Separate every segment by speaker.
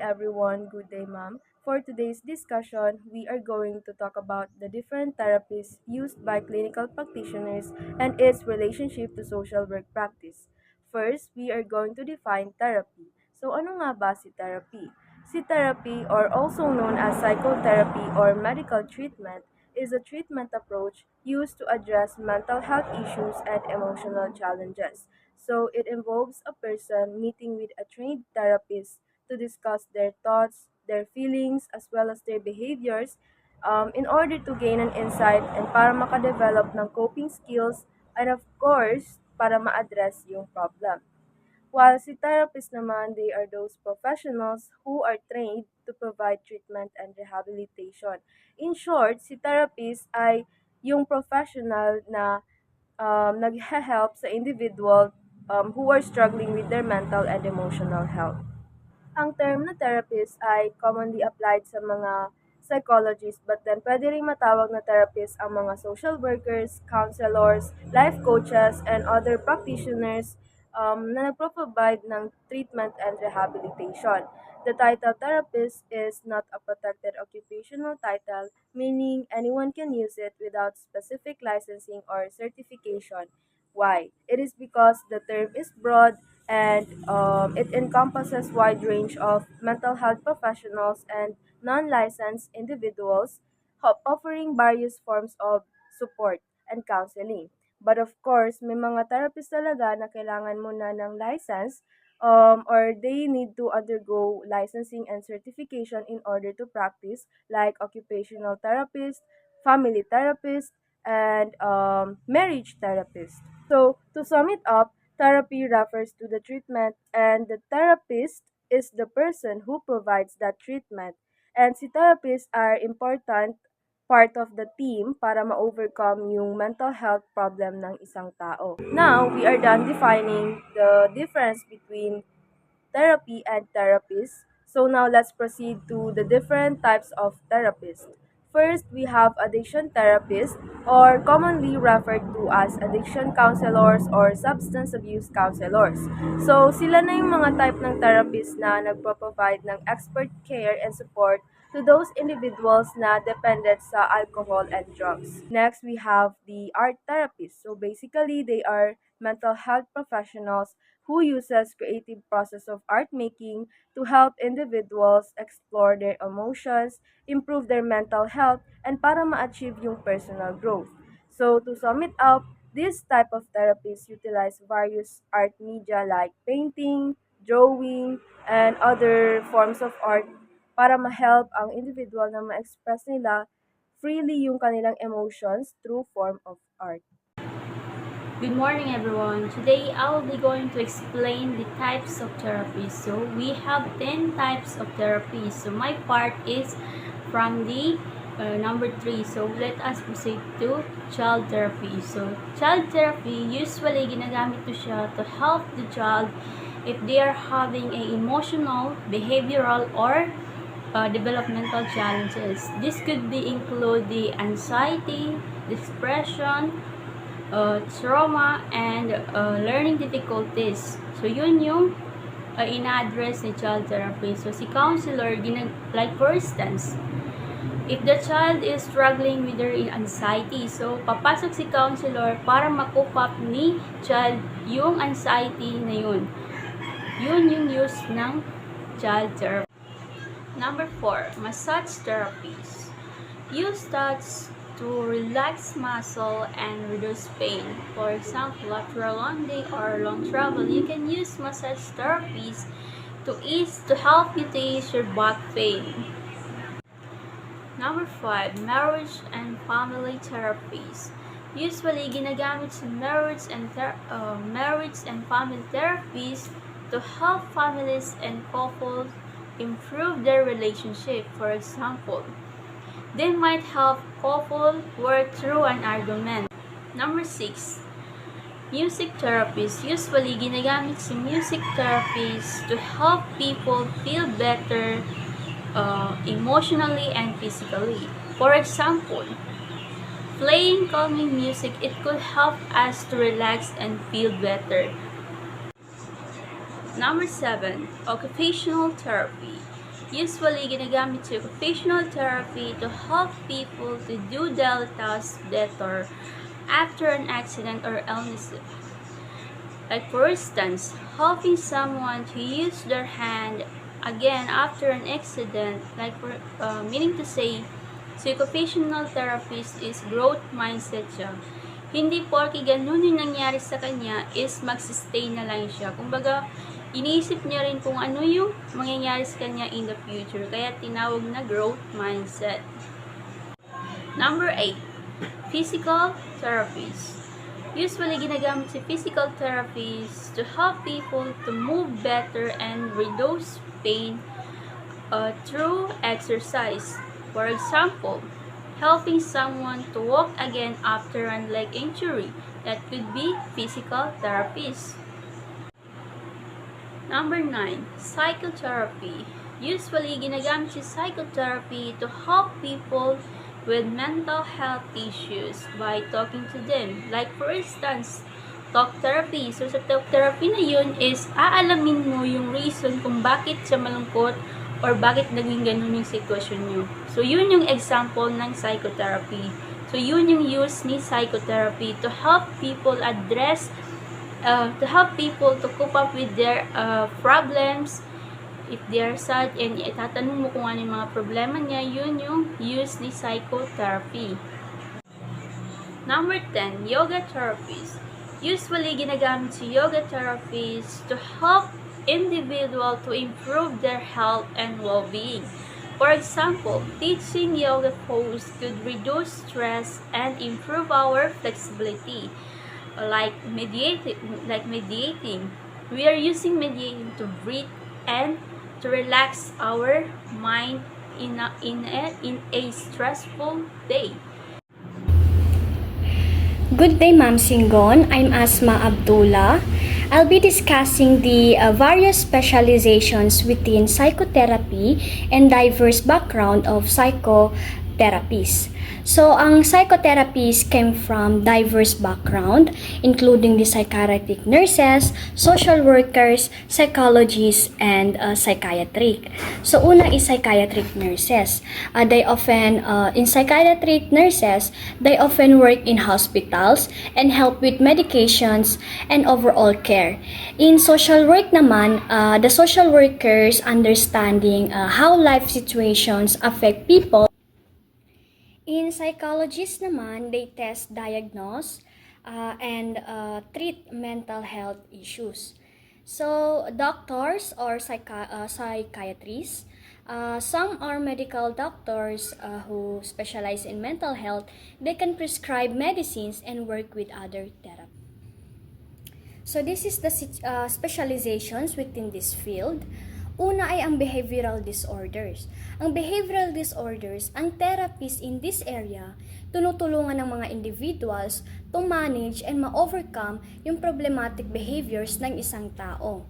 Speaker 1: everyone. Good day, ma'am. For today's discussion, we are going to talk about the different therapies used by clinical practitioners and its relationship to social work practice. First, we are going to define therapy. So, ano nga ba si therapy? Si therapy, or also known as psychotherapy or medical treatment, is a treatment approach used to address mental health issues and emotional challenges. So it involves a person meeting with a trained therapist to discuss their thoughts, their feelings, as well as their behaviors in order to gain an insight and para makadevelop ng coping skills and of course, para ma-address yung problem. While si therapists naman, they are those professionals who are trained to provide treatment and rehabilitation. In short, si therapist ay yung professional na naghe-help sa individual who are struggling with their mental and emotional health. Ang term na therapist ay commonly applied sa mga psychologists but then pwede ring matawag na therapist ang mga social workers, counselors, life coaches, and other practitioners na nagpo-provide ng treatment and rehabilitation. The title therapist is not a protected occupational title, meaning anyone can use it without specific licensing or certification. Why? It is because the term is broad and it encompasses wide range of mental health professionals and non-licensed individuals offering various forms of support and counseling. But of course, may mga therapist talaga na kailangan muna ng license or they need to undergo licensing and certification in order to practice like occupational therapist, family therapist, and marriage therapist. So, to sum it up, therapy refers to the treatment and the therapist is the person who provides that treatment. And si therapists are important part of the team para ma-overcome yung mental health problem ng isang tao. Now, we are done defining the difference between therapy and therapists. So now let's proceed to the different types of therapists. First, we have addiction therapists or commonly referred to as addiction counselors or substance abuse counselors. So sila na yung mga type ng therapists na nagpo-provide ng expert care and support to those individuals na dependent sa alcohol and drugs. Next, we have the art therapists. So basically, they are mental health professionals who uses creative process of art making to help individuals explore their emotions, improve their mental health, and para ma-achieve yung personal growth. So to sum it up, this type of therapies utilize various art media like painting, drawing, and other forms of art para ma-help ang individual na ma-express nila freely yung kanilang emotions through form of art.
Speaker 2: Good morning, everyone. Today I will be going to explain the types of therapy. So we have 10 types of therapy. So my part is from the number 3. So let us proceed to child therapy. So child therapy, usually ginagamit to siya to help the child if they are having a emotional, behavioral, or developmental challenges. This could be include the anxiety, depression, trauma, and learning difficulties. So, yun yung ina-address ni child therapy. So, si counselor, like for instance, if the child is struggling with their anxiety, so papasok si counselor para ma-cope up ni child yung anxiety na yun. Yun yung use ng child therapy. Number 4, massage therapies. Use touch to relax muscle and reduce pain. For example, after a long day or long travel, you can use massage therapies to help you to ease your back pain. Number 5, marriage and family therapies. Usually, ginagamit sa marriage and family therapies to help families and couples improve their relationship. For example, they might help couple work through an argument. Number 6, music therapies. Usually, ginagamit si music therapies to help people feel better emotionally and physically. For example, playing calming music, it could help us to relax and feel better. Number 7, occupational therapy. Usually, ginagamit sa occupational therapy to help people to do daily tasks better after an accident or illness. Like for instance, helping someone to use their hand again after an accident, meaning to say, si occupational therapist is growth mindset siya. Hindi porke ganun yung nangyari sa kanya is mag-stay na lang siya. Kumbaga, iniisip niya rin kung ano yung mangyayari sa kanya in the future. Kaya tinawag na growth mindset. Number 8, physical therapies. Usually, ginagamit si physical therapies to help people to move better and reduce pain through exercise. For example, helping someone to walk again after a leg injury. That could be physical therapies. Number 9, psychotherapy. Usually, ginagamit si psychotherapy to help people with mental health issues by talking to them. Like for instance, talk therapy. So sa talk therapy na yun is aalamin mo yung reason kung bakit siya malungkot or bakit naging ganun yung sitwasyon nyo. So yun yung example ng psychotherapy. So yun yung use ni psychotherapy to help people to cope up with their problems. If they are sad and itatanong mo kung ano yung mga problema niya, yun yung use ni psychotherapy. Number 10, yoga therapies. Usually, ginagamit si yoga therapies to help individual to improve their health and well-being. For example, teaching yoga pose could reduce stress and improve our flexibility. Like mediating. We are using mediating to breathe and to relax our mind in a stressful day.
Speaker 3: Good day, Ma'am Singon. I'm Asma Abdullah. I'll be discussing the various specializations within psychotherapy and diverse background of psychotherapies. So, ang psychotherapies came from diverse background, including the psychiatric nurses, social workers, psychologists, and psychiatric. So, una is psychiatric nurses. In psychiatric nurses, they often work in hospitals and help with medications and overall care. In social work naman, the social workers understanding how life situations affect people. In psychologists naman, they test, diagnose, and treat mental health issues. So, doctors or psychiatrists, some are medical doctors who specialize in mental health. They can prescribe medicines and work with other therapies. So this is the specializations within this field. Una ay ang behavioral disorders. Ang behavioral disorders, ang therapies in this area, tunutulungan ng mga individuals to manage and ma-overcome yung problematic behaviors ng isang tao.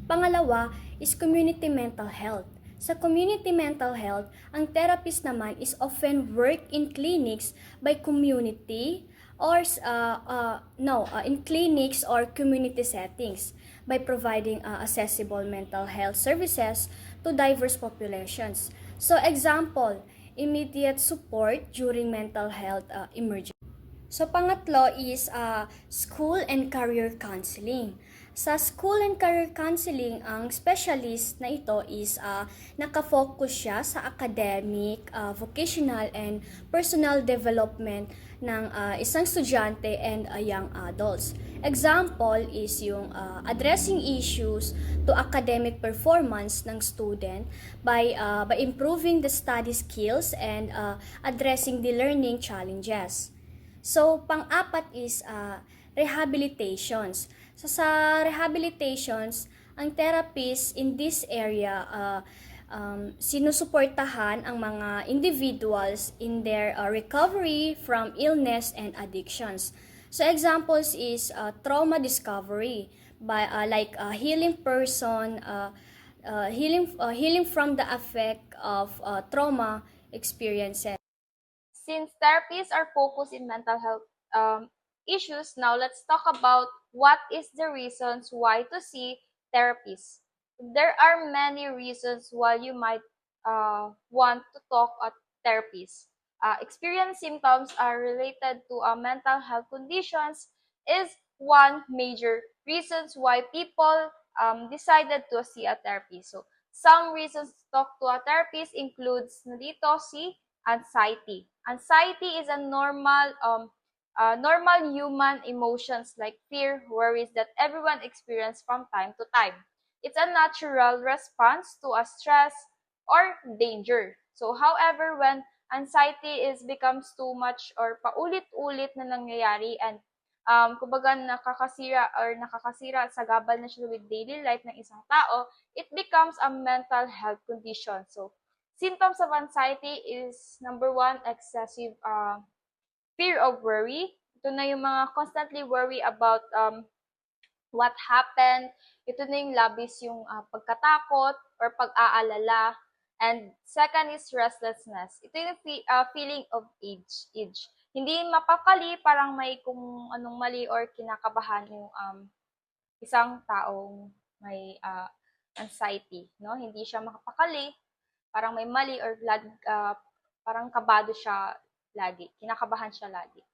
Speaker 3: Pangalawa is community mental health. Sa community mental health, ang therapist naman is often work in clinics by community or in clinics or community settings by providing accessible mental health services to diverse populations. So example, immediate support during mental health emergency. So pangatlo is school and career counseling. Sa school and career counseling, ang specialist na ito is nakafocus siya sa academic, vocational, and personal development ng isang estudyante and young adults. Example is yung addressing issues to academic performance ng student by improving the study skills and addressing the learning challenges. So, pang-apat is rehabilitations. So, sa rehabilitations, ang therapists in this area sinusuportahan ang mga individuals in their recovery from illness and addictions. So, examples is trauma discovery by healing healing from the effect of trauma experiences.
Speaker 1: Since therapies are focused in mental health issues, now let's talk about what is the reasons why to see therapists. There are many reasons why you might
Speaker 4: want to talk at therapists. Experience symptoms are related to mental health conditions is one major reasons why people decided to see a therapist. So some reasons to talk to a therapist includes nandito si anxiety. Anxiety is a normal human emotions like fear, worries that everyone experiences from time to time. It's a natural response to a stress or danger. So however, when anxiety is becomes too much or paulit-ulit na nangyayari and kumbaga nakakasira sa gabal na siya with daily life ng isang tao, it becomes a mental health condition. So symptoms of anxiety is number one, excessive fear of worry. Ito na yung mga constantly worry about what happened. Ito na yung labis yung pagkatakot or pag-aalala. And second is restlessness. Ito yung feeling of age. Hindi mapakali, parang may kung anong mali or kinakabahan yung isang taong may anxiety, no? Hindi siya makapakali, parang may mali or parang kabado siya lagi, kinakabahan siya lagi.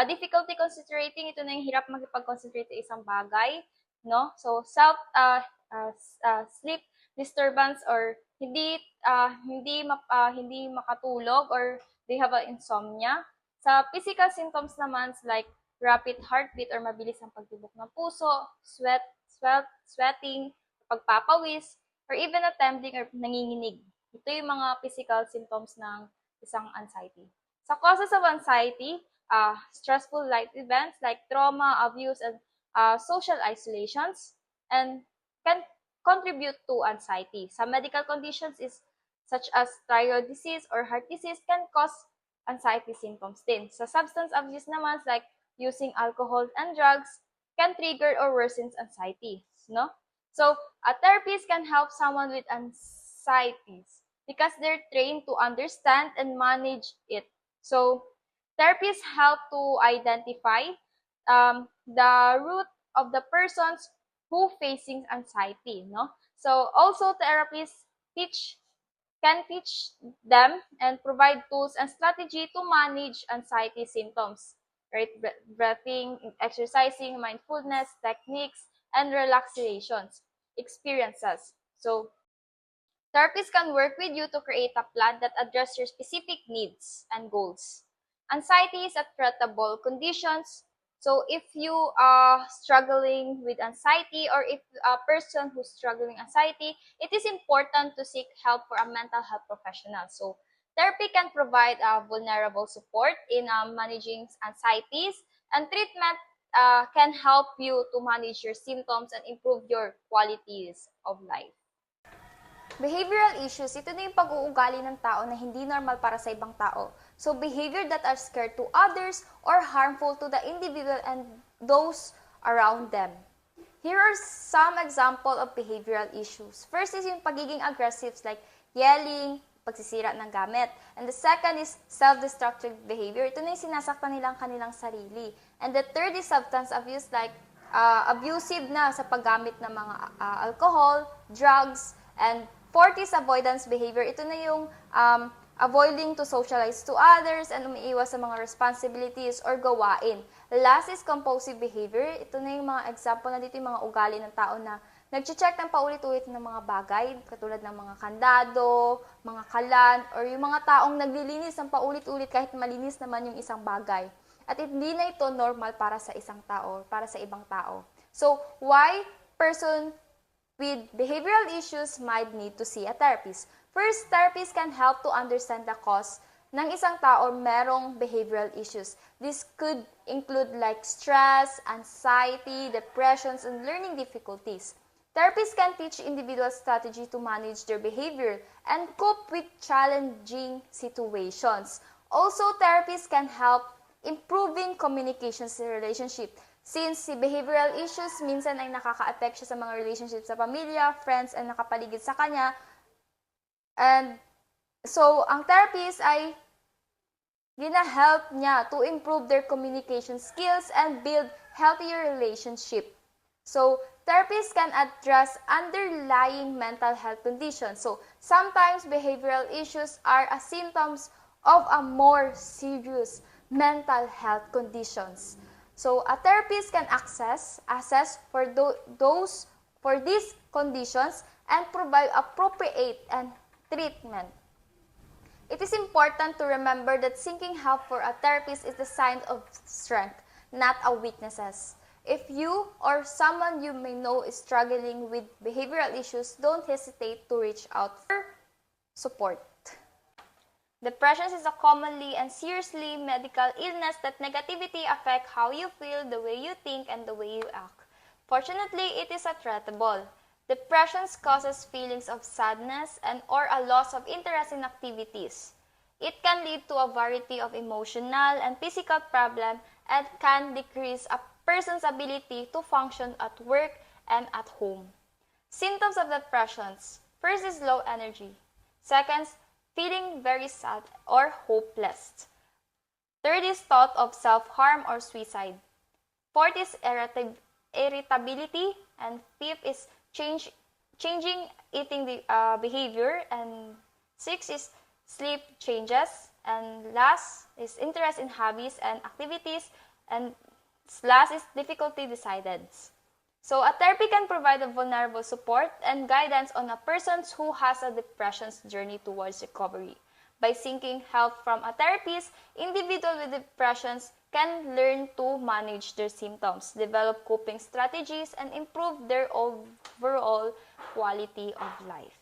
Speaker 4: Difficulty concentrating, ito na yung hirap makipag-concentrate sa isang bagay, no? So sleep disturbance or hindi makatulog or they have a insomnia. Sa physical symptoms naman like rapid heartbeat or mabilis ang pagtibok ng puso, sweating, pagpapawis, or even attempting or nanginginig. Ito yung mga physical symptoms ng isang anxiety. Sa causes of anxiety, stressful life events like trauma, abuse, and social isolations, and can contribute to anxiety. Some medical conditions such as thyroid disease or heart disease can cause anxiety symptoms din. Sa substance abuse naman like using alcohol and drugs can trigger or worsen anxiety, no? So, a therapist can help someone with anxieties because they're trained to understand and manage it. So, therapists help to identify the root of the persons who facing anxiety, no? So, also therapists can teach them and provide tools and strategy to manage anxiety symptoms, right? Breathing, exercising, mindfulness techniques, and relaxations experiences. So, therapists can work with you to create a plan that addresses your specific needs and goals. Anxiety is a treatable condition. So if you are struggling with anxiety or if a person who's struggling anxiety, it is important to seek help for a mental health professional. So therapy can provide vulnerable support in managing anxieties, and treatment can help you to manage your symptoms and improve your qualities of life. Behavioral issues, ito na yung pag-uugali ng tao na hindi normal para sa ibang tao. So, behavior that are scary to others or harmful to the individual and those around them. Here are some example of behavioral issues. First is yung pagiging aggressive like yelling, pagsisira ng gamit. And the second is self-destructive behavior. Ito na yung sinasaktan nilang kanilang sarili. And the third is substance abuse like abusive na sa paggamit ng mga alcohol, drugs, and fourth is avoidance behavior. Ito na yung avoiding to socialize to others and umiiwas sa mga responsibilities or gawain. Last is compulsive behavior. Ito na yung mga example na dito yung mga ugali ng tao na nag-check ng paulit-ulit ng mga bagay, katulad ng mga kandado, mga kalan, or yung mga taong naglilinis ng paulit-ulit kahit malinis naman yung isang bagay. At hindi na ito normal para sa isang tao, para sa ibang tao. So, why person with behavioral issues might need to see a therapist? First, therapists can help to understand the cause ng isang tao merong behavioral issues. This could include like stress, anxiety, depressions, and learning difficulties. Therapists can teach individuals strategy to manage their behavior and cope with challenging situations. Also, therapists can help improving communications in relationship. Since si behavioral issues minsan ay nakaka-affect siya sa mga relationships sa pamilya, friends, and nakapaligid sa kanya. And so, ang therapist ay gina-help niya to improve their communication skills and build healthier relationship. So, Therapists can address underlying mental health conditions. So sometimes behavioral issues are a symptoms of a more serious mental health conditions. So a therapist can assess for these conditions and provide appropriate and treatment. It is important to remember that seeking help for a therapist is a sign of strength, not a weaknesses. If you or someone you may know is struggling with behavioral issues, don't hesitate to reach out for support. Depression is a commonly and seriously medical illness that negativity affect how you feel, the way you think, and the way you act. Fortunately, it is treatable. Depression causes feelings of sadness and or a loss of interest in activities. It can lead to a variety of emotional and physical problems and can decrease a person's ability to function at work and at home. Symptoms of depression. First is low energy. Second, feeling very sad or hopeless. Third is thought of self-harm or suicide. Fourth is irritability. And fifth is changing eating behavior. And sixth is sleep changes. And last is interest in hobbies and activities. And last is difficulty decided. So a therapy can provide a vulnerable support and guidance on a person who has a depression's journey towards recovery. By seeking help from a therapist, individuals with depressions can learn to manage their symptoms, develop coping strategies, and improve their overall quality of life.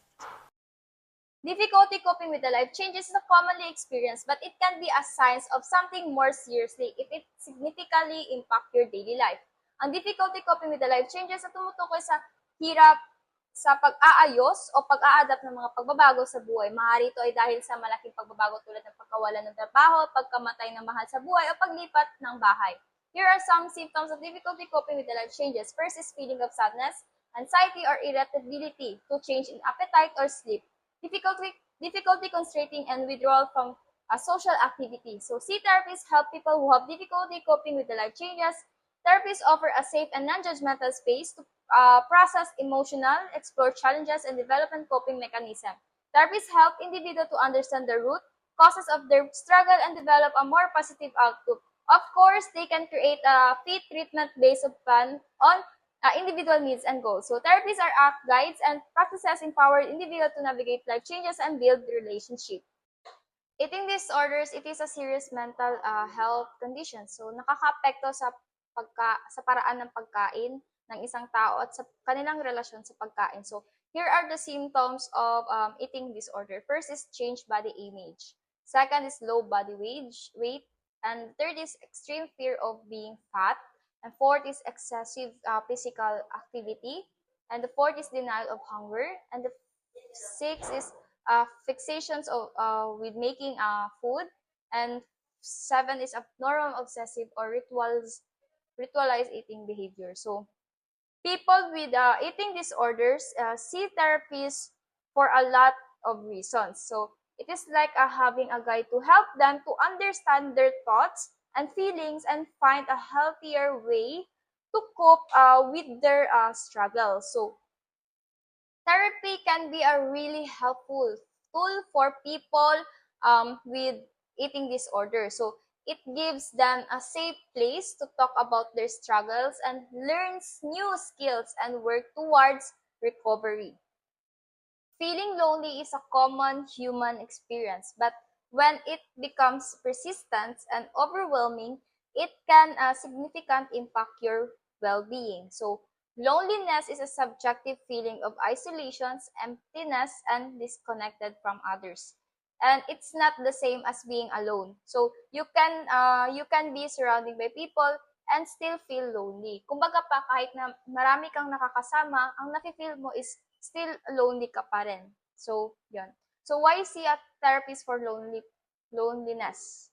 Speaker 4: Difficulty coping with the life changes is a commonly experienced, but it can be a sign of something more seriously if it significantly impacts your daily life. Ang difficulty coping with the life changes ay tumutukoy sa hirap sa pag-aayos o pag-a-adapt ng mga pagbabago sa buhay. Maaari ito ay dahil sa malaking pagbabago tulad ng pagkawalan ng trabaho, pagkamatay ng mahal sa buhay, o paglipat ng bahay. Here are some symptoms of difficulty coping with the life changes. First is feeling of sadness, anxiety or irritability to change in appetite or sleep. Difficulty concentrating and withdrawal from social activity. So, therapists help people who have difficulty coping with the life changes. Therapists offer a safe and non-judgmental space to process emotional, explore challenges, and develop a coping mechanism. Therapists help individuals to understand the root causes of their struggle and develop a more positive outlook. Of course, they can create a fit treatment based upon individual needs and goals. So therapies are guides and practices empower individuals to navigate life changes and build relationship. Eating disorders, it is a serious mental health condition. So nakakaapekto sa paraan ng pagkain ng isang tao at sa kanilang relasyon sa pagkain. So here are the symptoms of eating disorder. First is change body image. Second is low body weight. And third is extreme fear of being fat. And fourth is excessive physical activity. And the fourth is denial of hunger. And the sixth is fixations with making food. And seven is abnormal, obsessive, or ritualized eating behavior. So people with eating disorders see therapists for a lot of reasons. So it is like having a guide to help them to understand their thoughts and feelings and find a healthier way to cope with their struggle. So therapy can be a really helpful tool for people with eating disorder. So it gives them a safe place to talk about their struggles and learns new skills and work towards recovery. Feeling lonely is a common human experience, but when it becomes persistent and overwhelming, it can significantly impact your well-being. So loneliness is a subjective feeling of isolation, emptiness, and disconnected from others. And it's not the same as being alone. So you can be surrounded by people and still feel lonely. Kumbaga pa, kahit na marami kang nakakasama, ang nafe-feel mo is still lonely ka pa rin. So, yun. So why see a therapist for loneliness?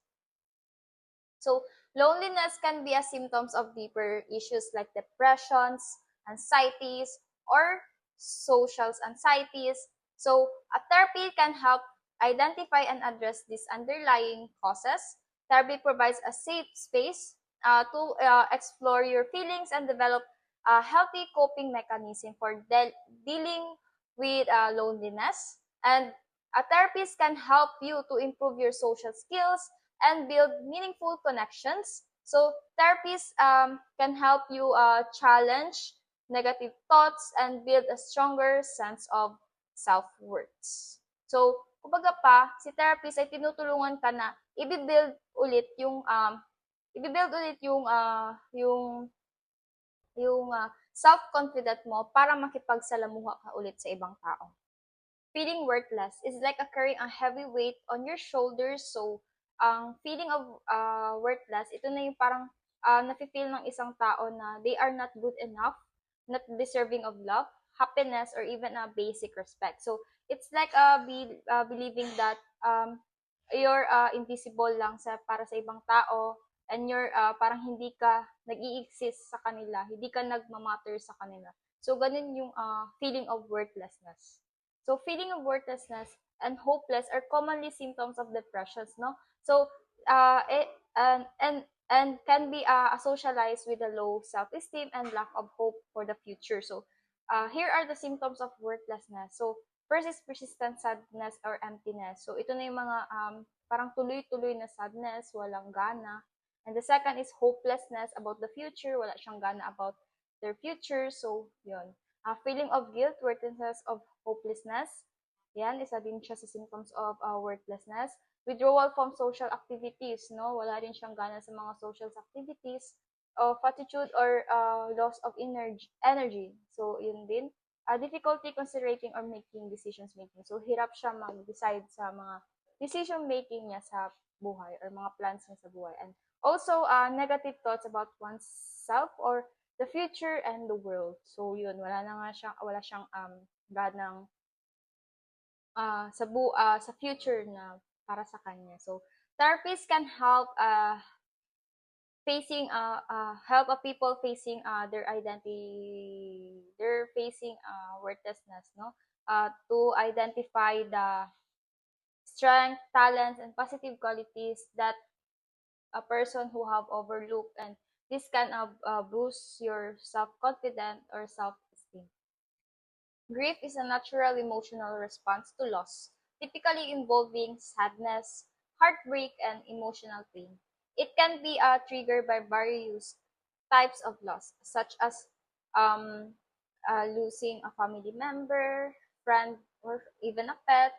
Speaker 4: So loneliness can be a symptoms of deeper issues like depressions, anxieties, or social anxieties. So a therapy can help identify and address these underlying causes. Therapy provides a safe space to explore your feelings and develop a healthy coping mechanism for dealing with loneliness. And a therapist can help you to improve your social skills and build meaningful connections. So therapists can help you challenge negative thoughts and build a stronger sense of self-worth. So, kumbaga pa, si therapist ay tinutulungan ka na ulit yung i-build ulit yung self-confident mo para makipagsalamuha ka ulit sa ibang tao. Feeling worthless is like a carrying a heavy weight on your shoulders. So, ang feeling of worthless, ito na yung parang nafe-feel ng isang tao na they are not good enough, not deserving of love, happiness, or even a basic respect. So, it's like believing that you're invisible lang para sa ibang tao, and you're parang hindi ka nag-i-exist sa kanila, hindi ka nagmamatter sa kanila. So, ganun yung feeling of worthlessness. So, feeling of worthlessness and hopeless are commonly symptoms of depressions, no? So, it, and can be socialized with a low self-esteem and lack of hope for the future. So, here are the symptoms of worthlessness. So, first is persistent sadness or emptiness. So, ito na yung mga parang tuloy-tuloy na sadness, walang gana. And the second is hopelessness about the future, wala siyang gana about their future. So, yun. Feeling of guilt, worthlessness of hopelessness. Yan, isa din siya sa symptoms of worthlessness. Withdrawal from social activities, no? Wala rin siyang gana sa mga social activities. Fatigue or loss of energy. So, yun din. Difficulty considering or making decisions making. So, hirap siya mag-decide sa mga decision making niya sa buhay or mga plans niya sa buhay. And also, negative thoughts about oneself or the future and the world. So, yun, wala siyang ganang sa future na para sa kanya. So, therapists can help help a people facing their identity, they're facing worthlessness, no? To identify the strength, talents, and positive qualities that a person who have overlooked, and this can boost your self-confidence or self-esteem. Grief is a natural emotional response to loss, typically involving sadness, heartbreak, and emotional pain. It can be triggered by various types of loss, such as um, losing a family member, friend, or even a pet,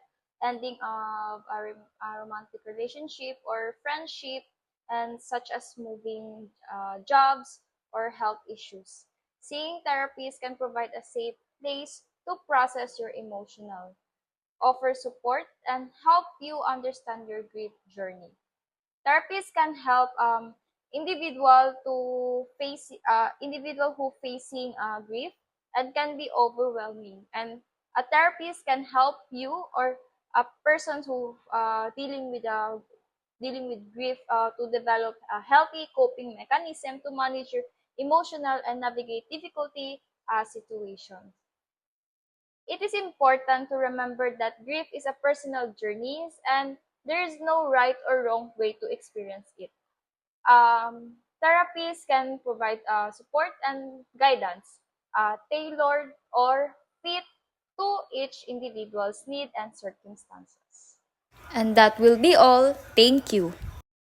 Speaker 4: ending of a romantic relationship or friendship, and such as moving jobs or health issues. Seeing therapists can provide a safe place to process your emotional, offer support, and help you understand your grief journey. Therapists can help individual who facing grief and can be overwhelming. And a therapist can help you or a person who dealing with grief to develop a healthy coping mechanism to manage your emotional and navigate difficulty situations. It is important to remember that grief is a personal journey and there is no right or wrong way to experience it. Therapies can provide support and guidance, tailored or fit to each individual's need and circumstances.
Speaker 5: And that will be all. Thank you.